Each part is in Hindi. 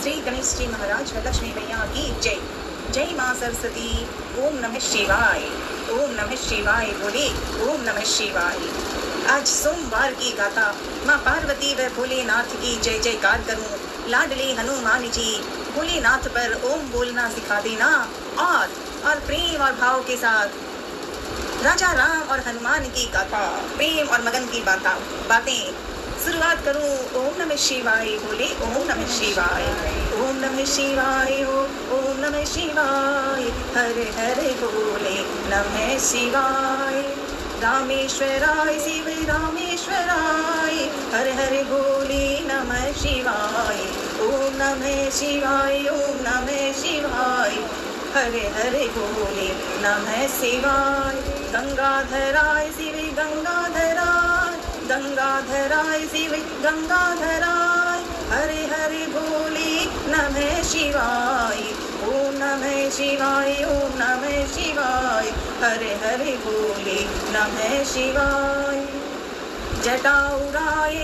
श्री गणेश जी महाराज व लक्ष्मी मैया की जय। जय माँ सरस्वती। ओम नमः शिवाय। ओम नमः शिवाय। बोले ओम नमः शिवाय। आज सोमवार की गाथा माँ पार्वती व भोलेनाथ की जय जयकार करूं। लाडले हनुमान जी भोलेनाथ पर ओम बोलना सिखा देना और प्रेम और भाव के साथ राजा राम और हनुमान की गाथा, प्रेम और मगन की बातें शुरुआत करूं। ओम नमः शिवाय। बोले ओम नमः शिवाय। ओम नमः शिवाय। ओम नमः शिवाय। हरे हरे बोले नमः शिवाय। रामेश्वराय शिव रामेश्वराय। हरे हरे बोले नमः शिवाय। ओम नमः शिवाय। ओम नमः शिवाय। हरे हरे बोले नमः शिवाय। गंगाधराय शिव गंगाधराय। गंगाधराय शिव गंगाधराय। हरे हरे बोले नमः शिवाय। ओम नमः शिवाय। ओम नमः शिवाय। हरे हरे बोले नमः शिवाय। जटाउराय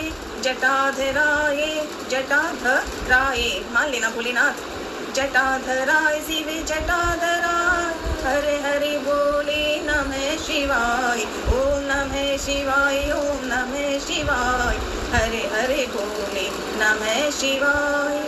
जटाधराय जटाधराय, मान लेना भोलेनाथ। जटाधराय शिव जटाधराय। हरे हरे बोले नमः शिवाय। ओम नमः शिवाय। ओम नमः शिवाय। हरे हरे बोले नमः शिवाय।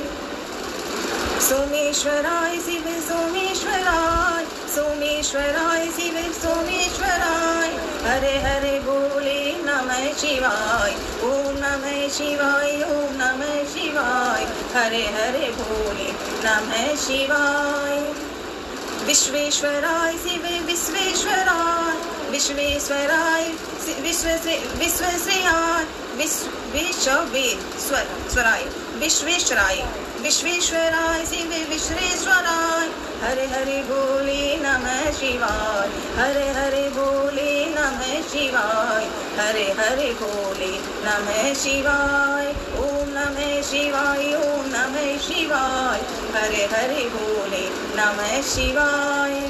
सोमेश्वराय शिव सोमेश्वराय। सोमेश्वराय शिव सोमेश्वराय। हरे हरे बोले नमः शिवाय। ओम नमः शिवाय। ओम नमः शिवाय। हरे हरे बोले नमः शिवाय। विश्वेश्वराय शिव विश्वेश्वराय। विश्वेश्वराय विश्वेश्वराय विश्वेश्वराय विश्वेश्वराय शिव विश्वेश्वराय। हरे हरे बोले नमः शिवाय। हरे हरे बोले नमः शिवाय। हरे हरे बोले नमः शिवाय। ओम नमः शिवाय। ओम नमः शिवाय। हरे हरे बोले नमः शिवाय।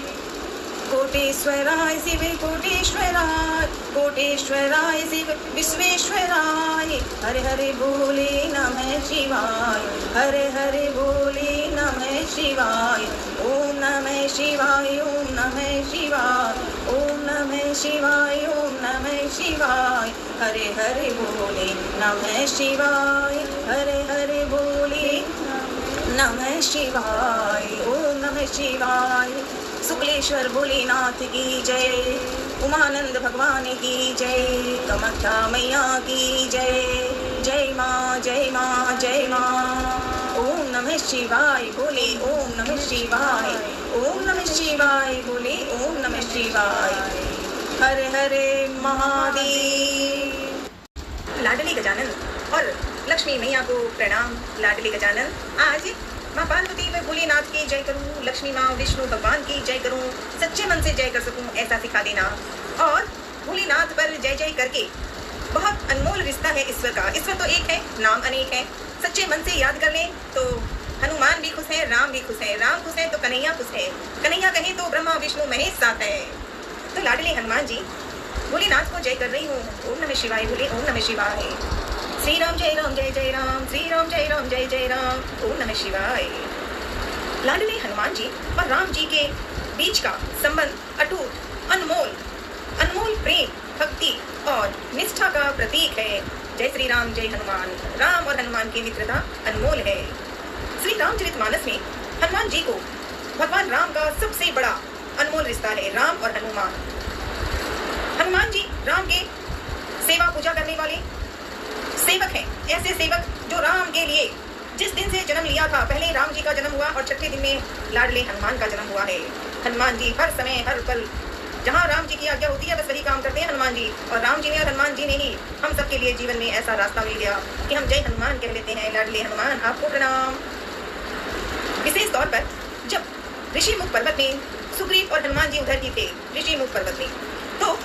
कोटेश्वराय शिव कोटेश्वराय। कोटेश्वराय शिव विश्वेश्वराय। हरे हरे बोले नमः शिवाय। हरे हरे बोले नमः शिवाय। ओम नमः शिवाय। ओम नमः शिवाय। ओम नमः शिवाय। ओम नमः शिवाय। हरे हरे बोले नमः शिवाय। हरे हरे बोले नमः शिवाय। ओम नमः शिवाय। शुक्लेश्वर भोलेनाथ की जय। उमानंद भगवान की जय। कामाख्या मैया की जय। जय माँ जय माँ जय माँ। ओम नमः शिवाय। बोले ओम नमः शिवाय। ओम नमः शिवाय। बोले ओम नमः शिवाय। हरे हरे महादेव। लाडली गजानन और लक्ष्मी मैया को प्रणाम। लाडली गजानन, आज माँ पार्वती व भोलेनाथ की जय करूं, लक्ष्मी माँ विष्णु भगवान की जय करूं, सच्चे मन से जय कर सकूं, ऐसा सिखा देना। और भोलेनाथ पर जय जय करके बहुत अनमोल रिश्ता है ईश्वर का। ईश्वर तो एक है, नाम अनेक है। सच्चे मन से याद कर लें तो हनुमान भी खुश है, राम भी खुश है। राम खुश है तो कन्हैया खुश है। कन्हैया कहे तो ब्रह्मा विष्णु महेश साथ है। तो लाडले हनुमान जी भोलेनाथ को जय कर रही हूँ। ओम नमः शिवाय। बोले ओम नमः शिवाय। श्री राम जय राम जय जय राम। श्री राम जय राम जय जय राम। ओम नमः शिवाय। लाडले हनुमान जी और राम जी के बीच का संबंध अटूट, अनमोल अनमोल प्रेम, भक्ति और निष्ठा का प्रतीक है। जय श्री राम जय हनुमान। राम और हनुमान की मित्रता अनमोल है। श्री रामचरितमानस में हनुमान जी को भगवान राम का सबसे बड़ा अनमोल रिश्ता है। राम और हनुमान। हनुमान जी राम के सेवा पूजा करने वाले सेवक हैं। ऐसे सेवक जो राम के लिए जिस दिन से जन्म लिया था, पहले राम जी का जन्म हुआ और छठे दिन में लाडले हनुमान का जन्म हुआ है। हनुमान जी हर समय हर पल जहाँ राम जी की आज्ञा होती है बस वही काम करते हैं हनुमान जी। और राम जी ने और हनुमान जी ने ही हम सबके लिए जीवन में ऐसा रास्ता मिल गया कि हम जय हनुमान कह लेते हैं। लाडले हनुमान आपको प्रणाम। विशेष तौर पर जब ऋषिमुख पर्वत में सुग्रीव और हनुमान जी उधर ही थे, ऋषिमुख पर्वत में, तो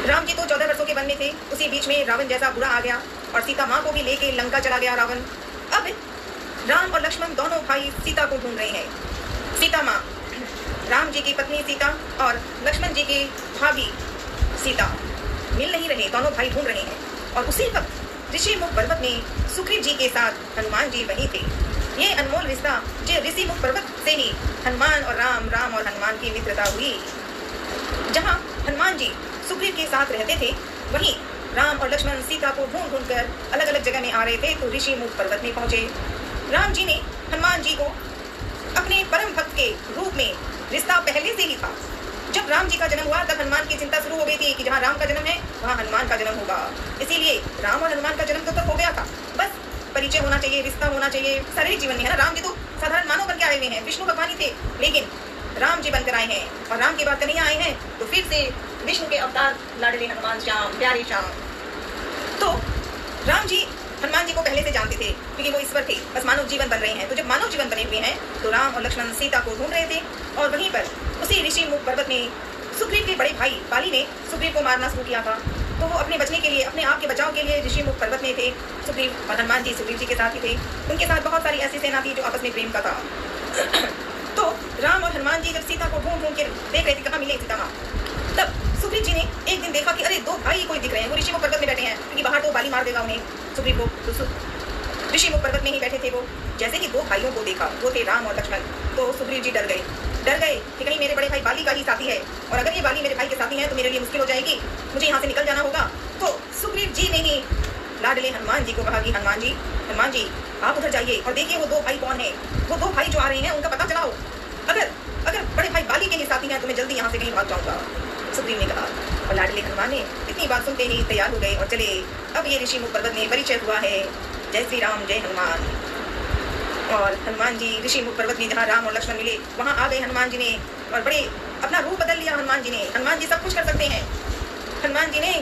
राम जी तो 14 वर्षों के वन में थे। उसी बीच में रावण जैसा बुरा आ गया और सीता माँ को भी लेके लंका चला गया रावण। अब राम और लक्ष्मण दोनों भाई सीता को ढूंढ रहे हैं। सीता माँ, राम जी की पत्नी सीता और लक्ष्मण जी की भाभी सीता मिल नहीं रहे, दोनों भाई ढूंढ रहे हैं। और उसी वक्त ऋषिमुख पर्वत में सुग्रीव जी के साथ हनुमान जी वहीं थे। ये अनमोल रिश्ता जो ऋषि मुख पर्वत से ही हनुमान और राम, राम और हनुमान की मित्रता हुई। जहाँ हनुमान जी सुग्रीव के साथ रहते थे, वहीं राम और लक्ष्मण सीता को ढूंढ ढूंढ कर अलग अलग जगह में आ रहे थे, तो ऋषि मुख पर्वत में पहुंचे। राम जी ने हनुमान जी को अपने परम भक्त के रूप में रिश्ता पहले से ही था। जब राम जी का जन्म हुआ तब हनुमान की चिंता शुरू हो गई थी कि जहाँ राम का जन्म है वहाँ हनुमान का जन्म होगा, इसीलिए राम और हनुमान का जन्म तो तब हो गया था, बस परिचय होना चाहिए, रिश्ता होना चाहिए शारीरिक जीवन में, है ना। राम जी तो साधारण मानव बन के आए हुए हैं, विष्णु भगवान ही थे, लेकिन राम जी बनकर आए हैं और राम की बात करने आए हैं तो फिर से विष्णु के अवतार लाडले हनुमान श्याम, प्यारे श्याम। तो राम जी हनुमान जी को पहले से जानते थे क्योंकि वो ईश्वर थे, बस मानव जीवन बन रहे हैं। तो जब मानव जीवन बने हुए हैं तो राम और लक्ष्मण सीता को ढूंढ रहे थे और वहीं पर उसी ऋषि मुख पर्वत में सुग्रीव के बड़े भाई बाली ने सुग्रीव को मारना शुरू किया था। तो वो अपने बचने के लिए, अपने आप के बचाव के लिए ऋषि मुख पर्वत में थे। सुग्रीव और हनुमान जी सुग्रीव जी के साथ ही थे, उनके साथ बहुत सारी ऐसी सेना थी जो आपस में प्रेम का था। तो राम और हनुमान जी जब सीता को ढूंढ ढूंढ के देख रहे थे कहाँ मिले सीता माँ, तब सुग्रीव जी ने एक दिन देखा कि अरे दो भाई कोई दिख रहे हैं, वो ऋषि मुख पर्वत में बैठे हैं, क्योंकि बाहर तो बाली मार देगा उन्हें सुग्रीव को। तो ऋषि मुख पर्वत में ही बैठे थे वो। जैसे ही दो भाइयों को देखा, वो थे राम और लक्ष्मण, तो सुग्रीव जी डर गए कि कहीं मेरे बड़े भाई बाली का ही साथी है, और अगर ये बाली मेरे भाई के साथी है तो मेरे लिए मुश्किल हो जाएगी, मुझे यहाँ से निकल जाना होगा। तो सुग्रीव जी ने ही लाडले हनुमान जी को कहा कि हनुमान जी आप उधर जाइए और देखिए वो दो भाई कौन है, वो दो भाई जो आ रहे हैं उनका पता चलाओ, अगर बड़े भाई बाली के ही साथी हैं तो मैं जल्दी यहाँ से कहीं भाग जाऊंगा। सुग्रीव ने कहा और लाडले हनुमान ने इतनी बात सुनते ही तैयार हो गए और चले। अब ये ऋषि मुख पर्वत में परिचय हुआ है, जय श्री राम जय हनुमान। और हनुमान जी ऋषि मुख पर्वत में जहाँ राम और लक्ष्मण मिले वहाँ आ गए हनुमान जी ने, और बड़े अपना रूप बदल लिया हनुमान जी ने। हनुमान जी सब कुछ कर सकते हैं। हनुमान जी ने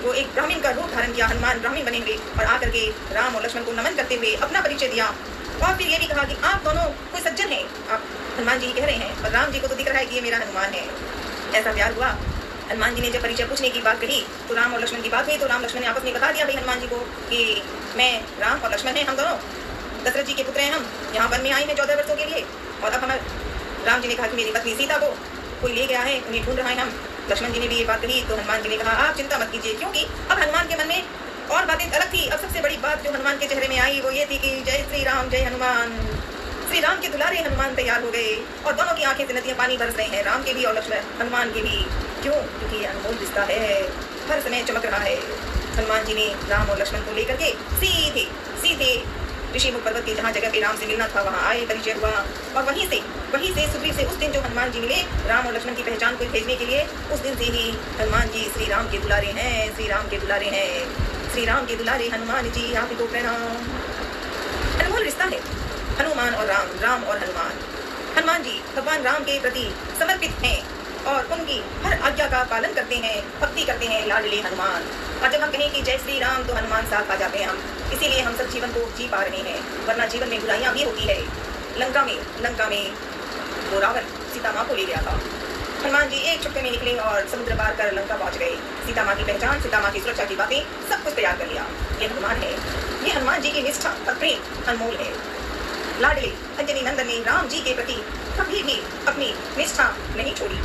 वो एक ब्राह्मण का रूप धारण किया, हनुमान ब्राह्मण बने हुए, और आकर के राम और लक्ष्मण को नमन करते हुए अपना परिचय दिया। और फिर ये भी कहा कि आप दोनों कोई सज्जन हैं, आप हनुमान जी कह रहे हैं, और राम जी को तो दिख रहा है कि ये मेरा हनुमान है। ऐसा प्यार हुआ। हनुमान जी ने जब परिचय पूछने की बात कही तो राम और लक्ष्मण की बात हुई, तो राम लक्ष्मण ने आपस में बता दिया भाई हनुमान जी को कि मैं राम और लक्ष्मण हैं, हम दोनों दशरथ जी के पुत्र हैं, हम यहाँ वन में आए हैं 14 वर्षों के लिए, और अब हमारे राम जी ने कहा कि मेरी पत्नी सीता को कोई ले गया है, उन्हें ढूंढ रहा है हम। लक्ष्मण जी ने भी ये बात कही तो हनुमान जी ने कहा आप चिंता मत कीजिए, क्योंकि अब हनुमान के मन में और बातें अलग थी। अब सबसे बड़ी बात जो हनुमान के चेहरे में आई वो ये थी कि जय श्री राम जय हनुमान। श्री राम के दुलारे हनुमान तैयार हो गए और दोनों की आंखें से नदियां पानी बरस रहे हैं, राम के भी और लक्ष्मण हनुमान के भी। क्यों? क्योंकि ये अनमोल रिश्ता है, हर समय चमक रहा है। हनुमान जी ने राम और लक्ष्मण को लेकर के सीधे ऋषि मुख पर्वत की जहाँ जगह पे राम से मिलना था वहाँ आए, परिचय हुआ, और वहीं से सुग्रीव से उस दिन जो हनुमान जी मिले राम और लक्ष्मण की पहचान को भेजने के लिए, उस दिन से ही हनुमान जी श्री राम के दुलारे हैं, श्री राम के दुलारे हैं, श्री राम के दुलारे हनुमान जी आपको प्रणाम। अनमोल रिश्ता है हनुमान और राम, राम और हनुमान। हनुमान जी भगवान राम के प्रति समर्पित हैं और उनकी हर आज्ञा का पालन करते हैं, भक्ति करते हैं लाडले हनुमान। और जब हम कहें कि जय श्री राम तो हनुमान साथ आ जाते हैं हम, इसीलिए हम सब जीवन को जी पा रहे हैं, वरना जीवन में बुराइयां भी होती है। लंका में वो रावण सीता माँ को ले गया था, हनुमान जी एक चुटके में निकले और समुद्र पार कर लंका पहुंच गए। सीता माँ की पहचान, सीता माँ की सुरक्षा की बातें सब कुछ तैयार कर लिया। ये हनुमान है, ये हनुमान जी की निष्ठा और प्रेम अनमोल है। लाडले अंजनी नंदन ने राम जी के प्रति कभी भी अपनी निष्ठा नहीं छोड़ी,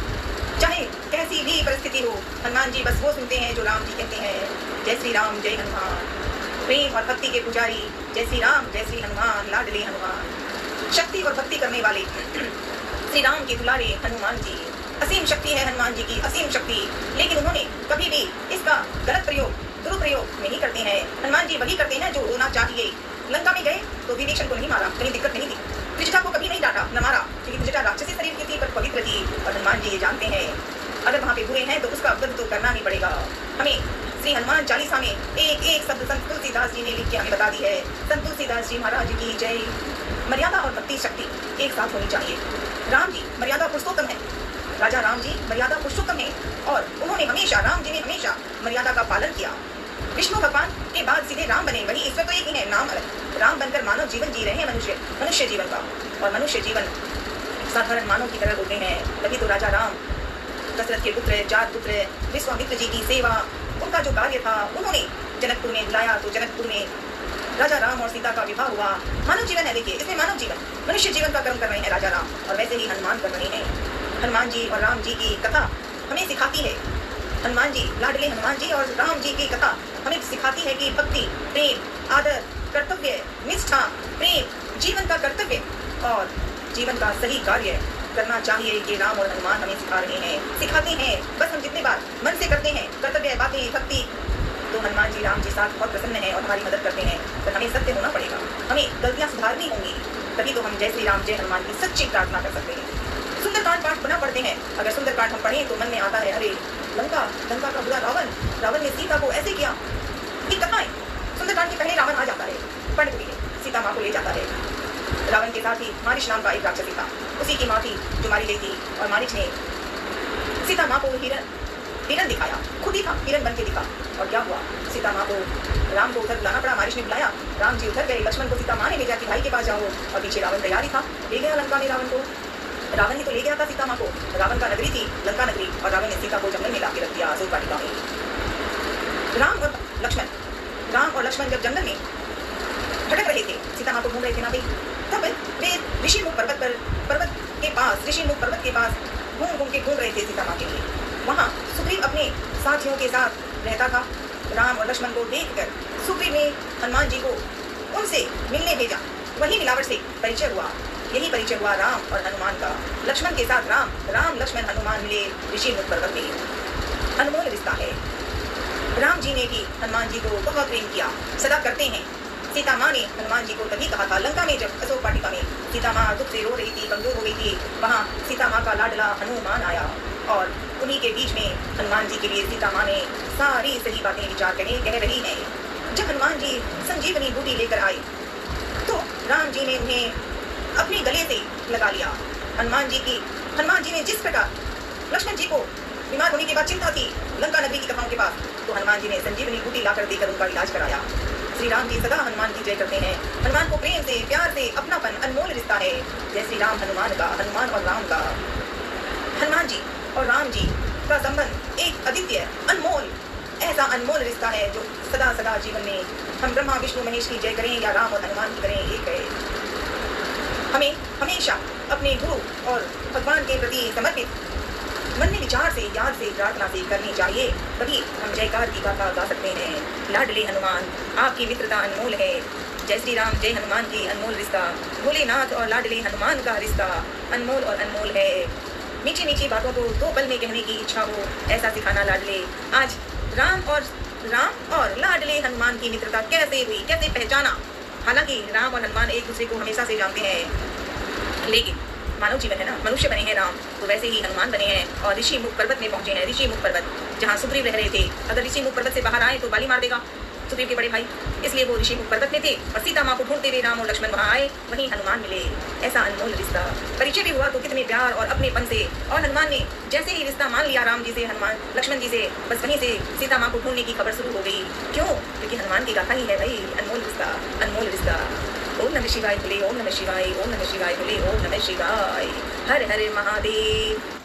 चाहे कैसी भी परिस्थिति हो। हनुमान जी बस वो सुनते हैं जो राम जी कहते हैं। जय श्री राम जय हनुमान। प्रेम और भक्ति के पुजारी जय श्री राम जय श्री हनुमान, लाडले हनुमान। शक्ति और भक्ति करने वाले श्री राम के दुलारे हनुमान जी। असीम शक्ति है हनुमान जी की, असीम शक्ति, लेकिन उन्होंने कभी भी इसका गलत प्रयोग, दुरुपयोग नहीं करते हैं। हनुमान जी वही करते हैं जो होना चाहिए। लंका में गए तो विभीषण को नहीं मारा, कहीं दिक्कत नहीं थी। त्रिजटा को कभी नहीं डांटा, न मारा, क्योंकि त्रिजटा राक्षसी शरीर की थी पर पवित्र थी। और हनुमान जी ये जानते हैं अगर वहाँ पे बुरे हैं तो उसका वध तो करना ही पड़ेगा। हमें श्री हनुमान चालीसा में एक शब्द संत तुलसीदास जी ने लिख के हमें बता दी है। संत तुलसीदास जी महाराज की जय। मर्यादा और भक्ति शक्ति एक साथ होनी चाहिए। राम जी मर्यादा पुरुषोत्तम है, राजा राम जी मर्यादा पुरुषोत्तम है, और उन्होंने हमेशा, राम जी ने हमेशा मर्यादा का पालन किया। विष्णु भगवान के बाद सीधे राम बने, वही ईश्वर तो एक ही है, नाम अलग। राम बनकर मानव जीवन जी रहे हैं, मनुष्य जीवन का, और मनुष्य जीवन साधारण मानव की तरह होते हैं। तभी तो राजा राम दशरथ के पुत्र, 4 पुत्र, विश्वामित्र जी की सेवा, उनका जो कार्य था, उन्होंने जनकपुर में बुलाया तो जनकपुर में राजा राम और सीता का विवाह हुआ। मानव जीवन है, देखिए इसमें मानव जीवन, मनुष्य जीवन का कर्म कर रहे हैं राजा राम, और वैसे ही हनुमान कर रहे हैं। हनुमान जी और राम जी की कथा हमें सिखाती है, हनुमान जी, लाडले हनुमान जी और राम जी की कथा हमें सिखाती है कि भक्ति, प्रेम, आदर, कर्तव्य, निष्ठा, प्रेम जीवन का और जीवन का सही कार्य करना चाहिए, ये राम और हनुमान हमें सिखा रहे हैं, सिखाते हैं। बस हम जितने बार मन से करते हैं कर्तव्य बातें भक्ति, तो हनुमान जी राम जी साथ बहुत प्रसन्न हैं और हमारी मदद करते हैं। पर हमें सत्य होना पड़ेगा, हमें गलतियां सुधारनी होंगी, तभी तो हम जय श्री राम जय हनुमान की सच्ची प्रार्थना कर सकते हैं। सुंदरकांड पाठ बना पढ़ते हैं, अगर सुंदरकांड हम पढ़ें तो मन में आता है, अरे लंका का बुरा रावण ने सीता को ऐसे किया। ये कथाएं सुंदरकांड के पहले रावण आ जाता है, पंडित भी सीता माँ को ले जाता है। रावण के साथ ही मारिच नाम का एक राक्षसी था, उसी की माँ थी जो मारी गई थी, और मारिच ने सीता माँ को हिरण दिखाया, खुद ही था हिरण बन के दिखा। और क्या हुआ, सीता माँ को राम को उधर बुलाना पड़ा, मारिच ने बुलाया, राम जी उधर गए, लक्ष्मण को सीता माँ ने भेजा कि भाई के पास जाओ, और पीछे रावण तैयारी था, ले गया लंका में रावण को। रावण ही तो ले गया था सीता माँ को, रावण का नगरी थी लंका नगरी, और रावण ने सीता को जंगल में ला के रख दिया अशोक वाटिका में। राम और लक्ष्मण जब जंगल में भटक रहे थे, सीता माँ को घूम रहे थे ना भाई, तब वे ऋषिमुख पर्वत के पास घूम रहे थे सीता माँ के लिए। वहाँ सुग्रीव अपने साथियों के साथ रहता था। राम और लक्ष्मण को देखकर सुग्रीव ने हनुमान जी को उनसे मिलने भेजा, वही मिलावट से परिचय हुआ। यही परिचय हुआ राम और हनुमान का। लक्ष्मण के साथ राम लक्ष्मण हनुमान मिले ऋषिमुख पर्वत में। अनमोल रिश्ता है। राम जी ने भी हनुमान जी को बहुत प्रेम किया, सदा करते हैं। सीता माँ ने हनुमान जी को तभी कहा था, लंका में जब अशोक वाटिका में सीता माँ दुख से रो रही थी, कमजोर हो गई थी, वहाँ सीता माँ का लाडला हनुमान आया, और उन्हीं के बीच में हनुमान जी के लिए सीता माँ ने सारी सही बातें विचार कह रही हैं। जब हनुमान जी संजीवनी बूटी लेकर आए तो राम जी ने उन्हें अपने गले से लगा लिया। हनुमान जी ने जिस प्रकार लक्ष्मण जी को बीमार होने के बाद चिंता थी लंका नगरी की कथाओं के पास, तो हनुमान जी ने संजीवनी बूटी लाकर देकर उनका इलाज कराया। श्री राम जी सदा हनुमान की जय करते हैं। हनुमान को प्रेम से, प्यार से, अपनापन, अनमोल रिश्ता है। जय श्री राम हनुमान का, हनुमान और राम का। हनुमान जी और राम जी का संबंध एक अद्वितीय अनमोल, ऐसा अनमोल रिश्ता है जो सदा सदा जीवन में हम ब्रह्मा विष्णु महेश की जय करें या राम और हनुमान की करें, एक है। हमें हमेशा अपने गुरु और भगवान के प्रति समर्पित मन में विचार से, याद से, प्रार्थना से करनी चाहिए, तभी हम जयकार की गाथा गा सकते हैं। लाडले हनुमान आपकी मित्रता अनमोल है। जय श्री राम जय हनुमान की अनमोल रिश्ता, भोलेनाथ और लाडले हनुमान का रिश्ता अनमोल और अनमोल है। मीठी मीठी बातों को 2 पल में कहने की इच्छा हो, ऐसा सिखाना लाडले। आज राम और लाडले हनुमान की मित्रता कैसे हुई, कैसे पहचाना? हालांकि राम और हनुमान एक दूसरे को हमेशा से जानते हैं, लेकिन मानव जीवन है ना, मनुष्य बने हैं राम, तो वैसे ही हनुमान बने हैं और ऋषिमुख पर्वत में पहुंचे हैं। ऋषिमुख पर्वत जहाँ सुग्रीव रह रहे थे, अगर ऋषिमुख पर्वत से बाहर आए तो बाली मार देगा सुग्रीव के बड़े भाई, इसलिए वो ऋषिमुख पर्वत में थे और सीता माँ को ढूंढते हुए राम और लक्ष्मण वहाँ आए, वहीं हनुमान मिले। ऐसा अनमोल रिश्ता, परिचय भी हुआ तो कितने प्यार और अपनेपन से। और हनुमान ने जैसे ही रिश्ता मान लिया राम जी से, लक्ष्मण जी से, बस वहीं से सीता माँ को ढूंढने की खबर शुरू हो गई। क्यों? क्योंकि हनुमान की गाथा ही है भाई, अनमोल रिश्ता, अनमोल रिश्ता। ओम नमः शिवाय बोले, ओम नमः शिवाय, ओम नमः शिवाय बोले, ओम नमः शिवाय। हर हर महादेव।